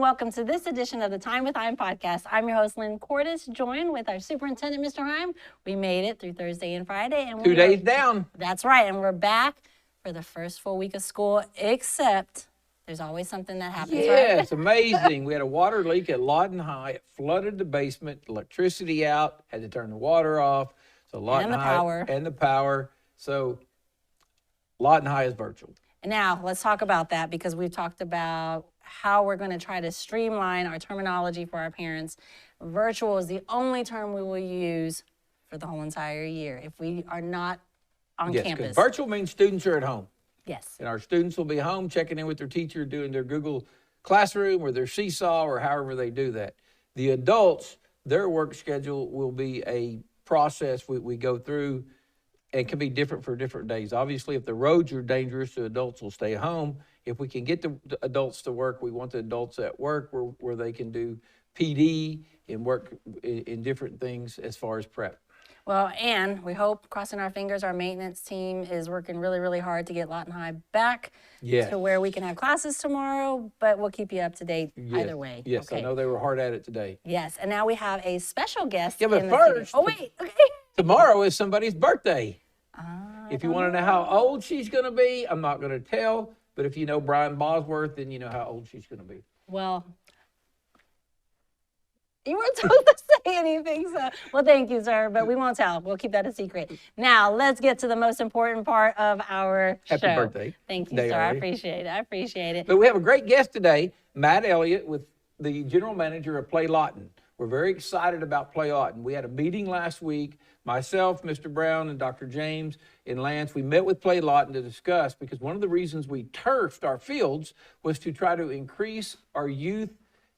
welcome to this edition of the Time with Hime podcast. I'm your host, Lynn Cordes, joined with our superintendent, Mr. Hime. We made it through Thursday and Friday. And 2 days down. That's right, and we're back for the first full week of school, except there's always something that happens, right? Yeah, it's amazing. We had a water leak at Lawton High. It flooded the basement, electricity out, had to turn the water off. So Lawton High and the power. So Lawton High is virtual. Now, let's talk about that because we've talked about how we're going to try to streamline our terminology for our parents. Virtual is the only term we will use for the whole entire year if we are not on campus. Yes, virtual means students are at home. Yes. And our students will be home checking in with their teacher, doing their Google Classroom or their Seesaw or however they do that. The adults, their work schedule will be a process we go through and can be different for different days. Obviously, if the roads are dangerous, the adults will stay home. If we can get the adults to work, we want the adults at work where they can do PD and work in different things as far as prep. Well, and we hope, crossing our fingers, our maintenance team is working really, really hard to get Lawton High back to where we can have classes tomorrow, but we'll keep you up to date either way. Yes, okay. I know they were hard at it today. Yes, and now we have a special guest. Yeah, but first, okay. Tomorrow is somebody's birthday. If you want to know how old she's going to be, I'm not going to tell, but if you know Brian Bosworth, then you know how old she's going to be. Well, you weren't supposed to say anything, so, well, thank you, sir, but we won't tell. We'll keep that a secret. Now, let's get to the most important part of our show. Happy birthday. Thank you, sir. I appreciate it. I appreciate it. But we have a great guest today, Matt Elliot, with the general manager of Play Lawton. We're very excited about Play Lawton. We had a meeting last week. Myself, Mr. Brown, and Dr. James and Lance, we met with Play Lawton to discuss, because one of the reasons we turfed our fields was to try to increase our youth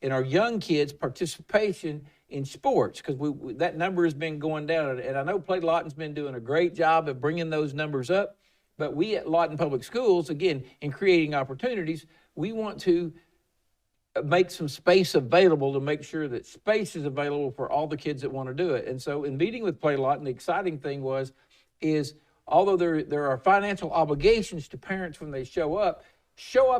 and our young kids' participation in sports, because that number has been going down. And I know Play Lawton's been doing a great job of bringing those numbers up, but we at Lawton Public Schools, again, in creating opportunities, we want to make some space available to make sure that space is available for all the kids that want to do it. And so in meeting with Play Lawton, the exciting thing is although there are financial obligations to parents when they show up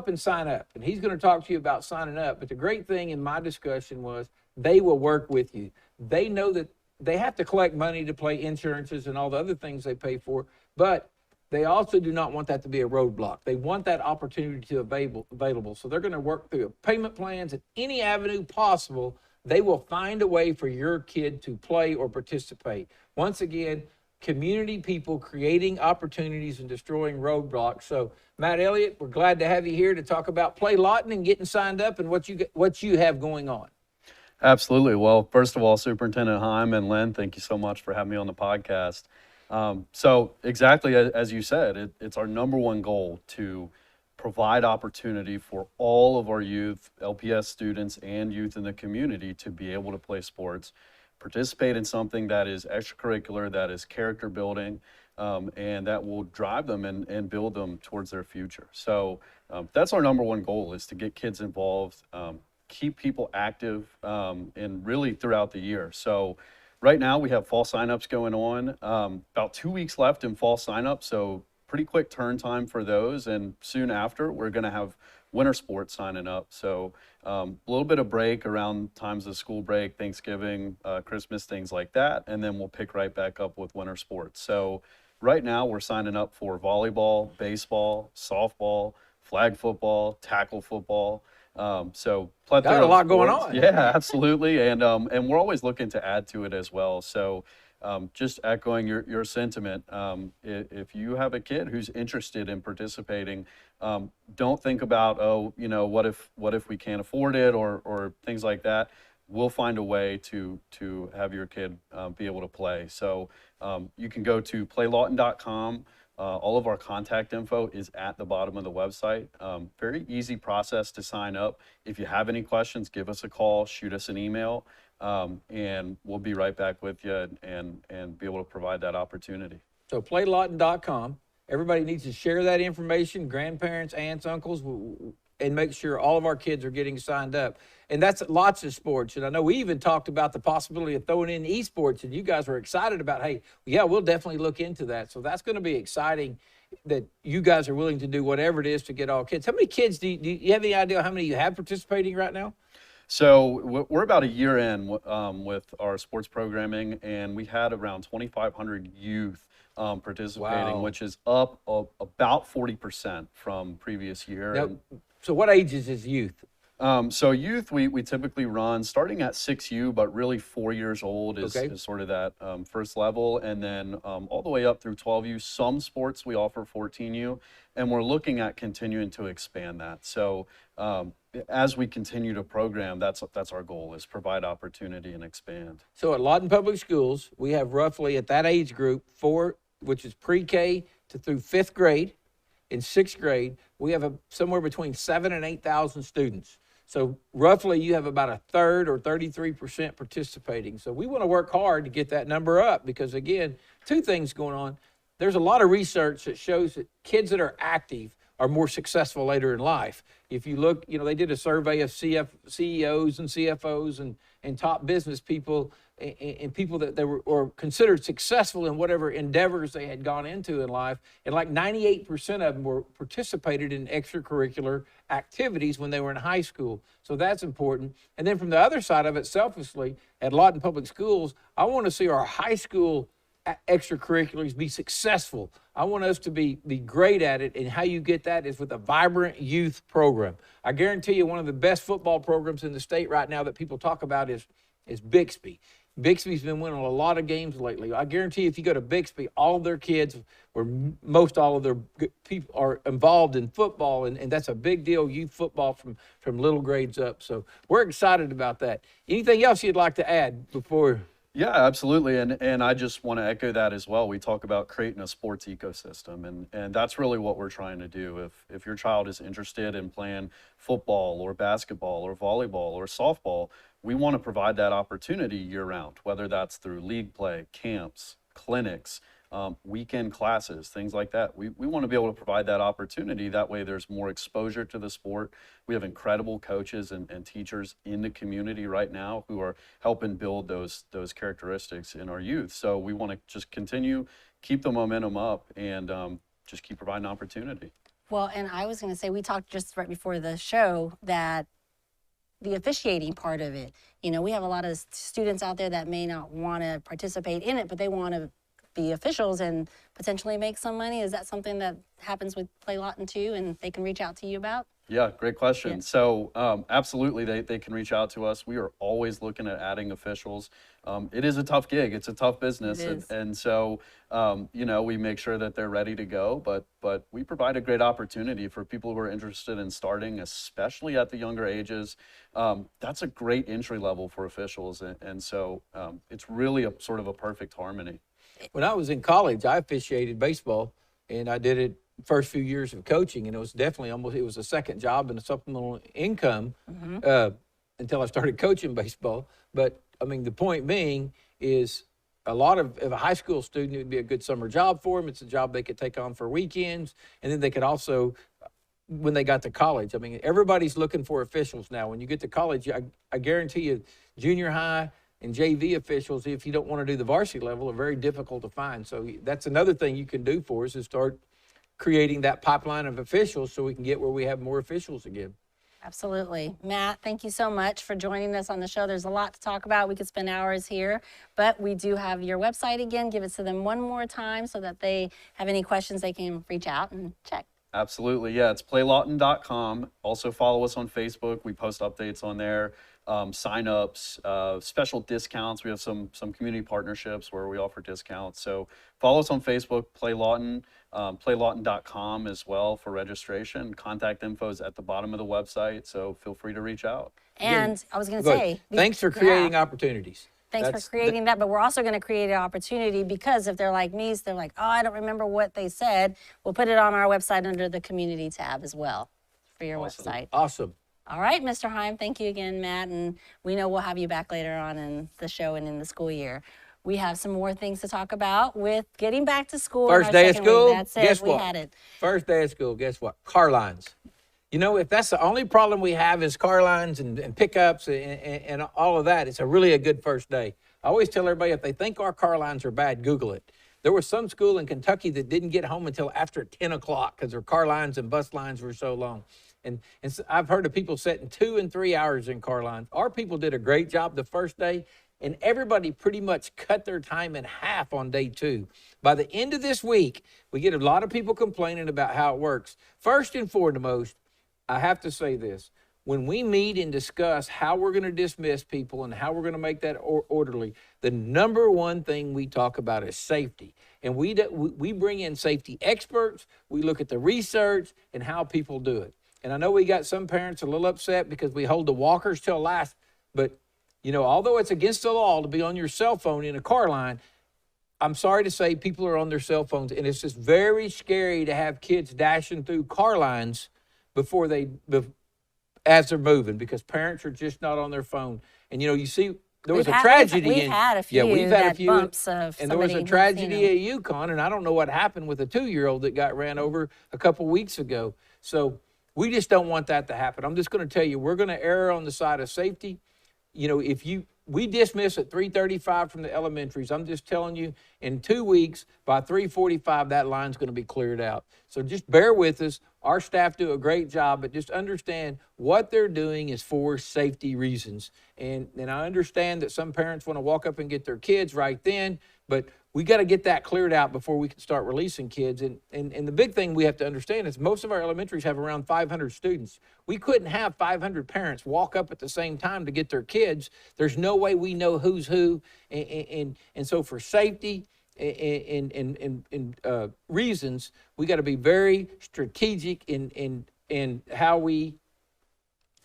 and sign up. And he's going to talk to you about signing up. But the great thing in my discussion was they will work with you. They know that they have to collect money to pay insurances and all the other things they pay for, but they also do not want that to be a roadblock. They want that opportunity to be available. So they're going to work through payment plans at any avenue possible. They will find a way for your kid to play or participate. Once again, community people creating opportunities and destroying roadblocks. So Matt Elliot, we're glad to have you here to talk about Play Lawton and getting signed up and what you have going on. Absolutely. Well, first of all, Superintendent Hime and Lynn, thank you so much for having me on the podcast. So exactly as you said, it's our number one goal to provide opportunity for all of our youth, LPS students, and youth in the community to be able to play sports, participate in something that is extracurricular, that is character building, and that will drive them and build them towards their future. So that's our number one goal, is to get kids involved, keep people active, and really throughout the year. So right now we have fall signups going on, about 2 weeks left in fall signups, so pretty quick turn time for those. And soon after, we're going to have winter sports signing up. So a little bit of break around times of school break, Thanksgiving, Christmas, things like that. And then we'll pick right back up with winter sports. So right now we're signing up for volleyball, baseball, softball, flag football, tackle football. So plethora got a lot going on. Yeah, absolutely. And we're always looking to add to it as well. So just echoing your sentiment, if you have a kid who's interested in participating, don't think about, what if we can't afford it or things like that. We'll find a way to have your kid be able to play. So you can go to playlawton.com. All of our contact info is at the bottom of the website. Very easy process to sign up. If you have any questions, give us a call, shoot us an email, and we'll be right back with you and be able to provide that opportunity. So playlawton.com. Everybody needs to share that information, grandparents, aunts, uncles, and make sure all of our kids are getting signed up. And that's lots of sports. And I know we even talked about the possibility of throwing in esports, and you guys were excited about, hey, yeah, we'll definitely look into that. So that's going to be exciting that you guys are willing to do whatever it is to get all kids. How many kids do you have any idea how many you have participating right now? We're about a year in with our sports programming, and we had around 2,500 youth participating, Wow. which is up about 40% from previous year. Now, so what ages is youth? So youth, we typically run starting at 6U, but really 4 years old is sort of that first level, and then all the way up through 12U. Some sports we offer 14U, and we're looking at continuing to expand that. So as we continue to program, that's our goal, is provide opportunity and expand. So at Lawton Public Schools, we have roughly at that age group, which is pre-K to through 5th grade. In 6th grade, we have somewhere between 7,000 and 8,000 students. So roughly you have about a third or 33% participating. So we want to work hard to get that number up because, again, two things going on. There's a lot of research that shows that kids that are active are more successful later in life. If you look, they did a survey of CEOs and CFOs and top business people and people that they were considered successful in whatever endeavors they had gone into in life. And like 98% of them were participated in extracurricular activities when they were in high school. So that's important. And then from the other side of it, selfishly, at Lawton Public Schools, I want to see our high school extracurriculars be successful. I want us to be great at it, and how you get that is with a vibrant youth program. I guarantee you one of the best football programs in the state right now that people talk about is Bixby. Bixby's been winning a lot of games lately. I guarantee if you go to Bixby, all of their kids, or most all of their people, are involved in football, and that's a big deal, youth football from little grades up. So we're excited about that. Anything else you'd like to add before? Yeah, absolutely. And I just want to echo that as well. We talk about creating a sports ecosystem, and that's really what we're trying to do. If your child is interested in playing football or basketball or volleyball or softball, we want to provide that opportunity year round, whether that's through league play, camps, clinics, weekend classes, things like that. We want to be able to provide that opportunity. That way there's more exposure to the sport. We have incredible coaches and teachers in the community right now who are helping build those characteristics in our youth. So we want to just keep the momentum up, and just keep providing opportunity. Well, and I was going to say, we talked just right before the show that the officiating part of it, we have a lot of students out there that may not want to participate in it, but they want to be officials and potentially make some money. Is that something that happens with Play Lawton too, and they can reach out to you about? Yeah, great question. Yeah. So absolutely, they can reach out to us. We are always looking at adding officials. It is a tough gig. It's a tough business. It is. And so, we make sure that they're ready to go, but we provide a great opportunity for people who are interested in starting, especially at the younger ages. That's a great entry level for officials. And so it's really a sort of a perfect harmony. When I was in college, I officiated baseball, and I did it first few years of coaching, and it was definitely it was a second job and a supplemental income until I started coaching baseball. But I mean, the point being is a lot of a high school student, it would be a good summer job for them. It's a job they could take on for weekends, and then they could also, when they got to college, I mean, everybody's looking for officials now. When you get to college, I guarantee you, junior high and JV officials, if you don't want to do the varsity level, are very difficult to find. So that's another thing you can do for us, is start creating that pipeline of officials so we can get where we have more officials again. Absolutely. Matt, thank you so much for joining us on the show. There's a lot to talk about. We could spend hours here, but we do have your website again. Give it to them one more time so that they have any questions, they can reach out and check. Absolutely. Yeah, it's playlawton.com. Also follow us on Facebook. We post updates on there. Sign-ups, special discounts. We have some community partnerships where we offer discounts. So follow us on Facebook, Play Lawton, playlawton.com as well for registration. Contact info is at the bottom of the website, so feel free to reach out. And I was going to say, thanks for creating opportunities. Thanks for creating that, but we're also going to create an opportunity, because if they're like me, so they're like, oh, I don't remember what they said, we'll put it on our website under the community tab as well for your website. Awesome. All right, Mr. Hime, thank you again, Matt, and we know we'll have you back later on in the show and in the school year. We have some more things to talk about with getting back to school. First day of school, That's it. guess we what? had it. First day of school, guess what? Car lines. If that's the only problem we have is car lines and pickups and all of that, it's really a good first day. I always tell everybody, if they think our car lines are bad, Google it. There was some school in Kentucky that didn't get home until after 10 o'clock because their car lines and bus lines were so long. And so I've heard of people sitting 2 and 3 hours in car lines. Our people did a great job the first day, and everybody pretty much cut their time in half on day 2. By the end of this week, we get a lot of people complaining about how it works. First and foremost, I have to say this. When we meet and discuss how we're going to dismiss people and how we're going to make that orderly, the number one thing we talk about is safety. And we bring in safety experts. We look at the research and how people do it. And I know we got some parents a little upset because we hold the walkers till last. But, although it's against the law to be on your cell phone in a car line, I'm sorry to say people are on their cell phones. And it's just very scary to have kids dashing through car lines as they're moving, because parents are just not on their phone. And you see, there was a tragedy. We've had a few. We've had a few bumps of and there was a tragedy at Yukon, and I don't know what happened with a 2-year-old that got ran over a couple weeks ago. So we just don't want that to happen. I'm just going to tell you, we're going to err on the side of safety. We dismiss at 3:35 from the elementaries. I'm just telling you, in 2 weeks, by 3:45, that line's going to be cleared out. So just bear with us. Our staff do a great job, but just understand what they're doing is for safety reasons. And I understand that some parents want to walk up and get their kids right then, but we got to get that cleared out before we can start releasing kids. And the big thing we have to understand is most of our elementaries have around 500 students. We couldn't have 500 parents walk up at the same time to get their kids. There's no way we know who's who. And so for safety and reasons, we got to be very strategic in how we,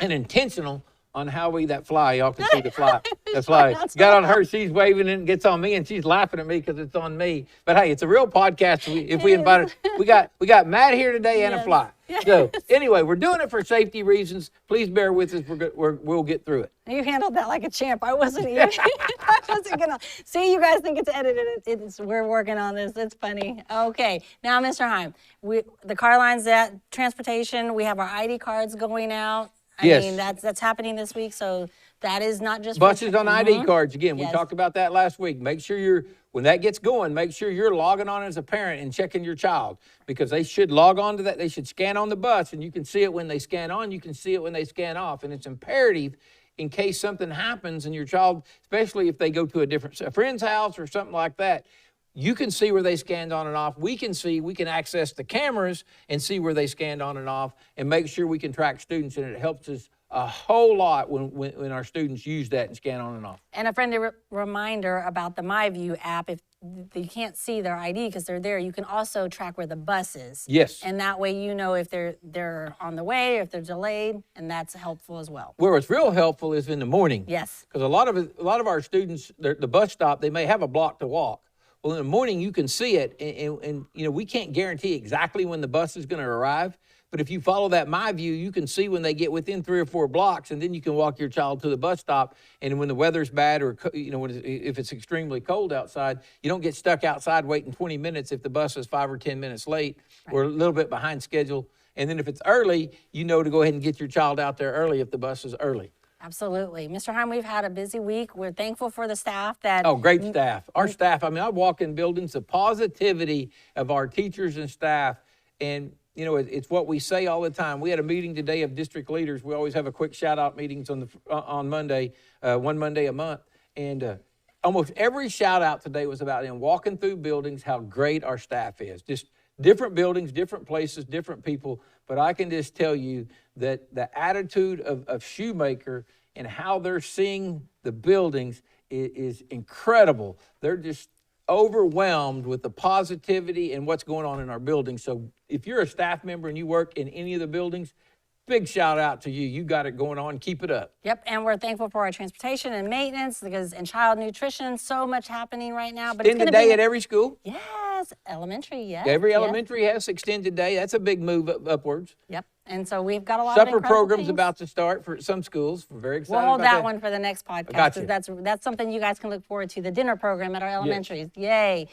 and intentional on how we, that fly, y'all can see the fly. The fly got on her, she's waving and gets on me, and she's laughing at me because it's on me. But hey, it's a real podcast. If we invited, we got Matt here today and a fly. So anyway, we're doing it for safety reasons. Please bear with us. We'll get through it. You handled that like a champ. I wasn't even. I wasn't gonna. See, you guys think it's edited. We're working on this. It's funny. Okay, now, Mr. Hime, the car lines, that transportation. We have our ID cards going out. I mean, that's happening this week. So that is not just buses on ID cards. Again, we talked about that last week. Make sure when that gets going, make sure you're logging on as a parent and checking your child, because they should log on to that. They should scan on the bus, and you can see it when they scan on. You can see it when they scan off, and it's imperative in case something happens and your child, especially if they go to a friend's house or something like that. You can see where they scanned on and off. We can access the cameras and see where they scanned on and off, and make sure we can track students, and it helps us a whole lot when our students use that and scan on and off. And a friendly reminder about the MyView app. If you can't see their ID because they're there, you can also track where the bus is. Yes. And that way you know if they're on the way or if they're delayed, and that's helpful as well. Where it's real helpful is in the morning. Yes. Because a lot of our students, the bus stop, they may have a block to walk. Well, in the morning, you can see it, and we can't guarantee exactly when the bus is going to arrive, but if you follow that MyView, you can see when they get within 3 or 4 blocks, and then you can walk your child to the bus stop, and when the weather's bad or, if it's extremely cold outside, you don't get stuck outside waiting 20 minutes if the bus is 5 or 10 minutes late or a little bit behind schedule. And then if it's early, to go ahead and get your child out there early if the bus is early. Absolutely. Mr. Hime, we've had a busy week. We're thankful for the staff that... Oh, great staff. Our staff, I walk in buildings, the positivity of our teachers and staff, and, it's what we say all the time. We had a meeting today of district leaders. We always have a quick shout-out meetings on Monday, one Monday a month, and almost every shout-out today was about them walking through buildings, how great our staff is. Just different buildings, different places, different people, but I can just tell you that the attitude of Shoemaker and how they're seeing the buildings is incredible. They're just overwhelmed with the positivity and what's going on in our buildings. So if you're a staff member and you work in any of the buildings, big shout out to you. You got it going on. Keep it up. Yep, and we're thankful for our transportation and maintenance and child nutrition. So much happening right now. But extended day at every school? Yes, elementary, yes. Every elementary has extended day. That's a big move upwards. Yep, and so we've got a lot Supper of programs things about to start for some schools. We're very excited We'll hold about that one for the next podcast. Gotcha. That's something you guys can look forward to, the dinner program at our elementaries. Yay.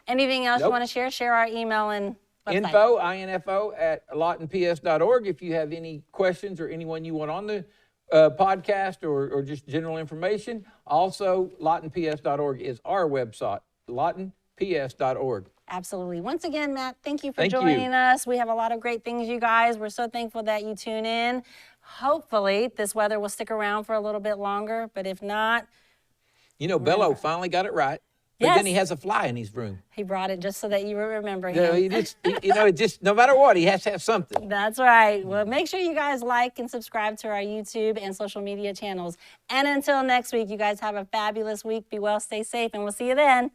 Anything else you want to share? Share our email and website. Info at lawtonps.org. If you have any questions or anyone you want on the podcast or just general information. Also, lawtonps.org is our website, lawtonps.org. Absolutely. Once again, Matt, thank you for Thank you. joining us. We have a lot of great things, you guys. We're so thankful that you tune in. Hopefully, this weather will stick around for a little bit longer, but if not, You know, Bello finally got it right. But Yes. then he has a fly in his room. he brought it just so that you would remember him. You know, it just no matter what, he has to have something. That's right. Well, make sure you guys like and subscribe to our YouTube and social media channels. And until next week, you guys have a fabulous week. Be well, stay safe, and we'll see you then.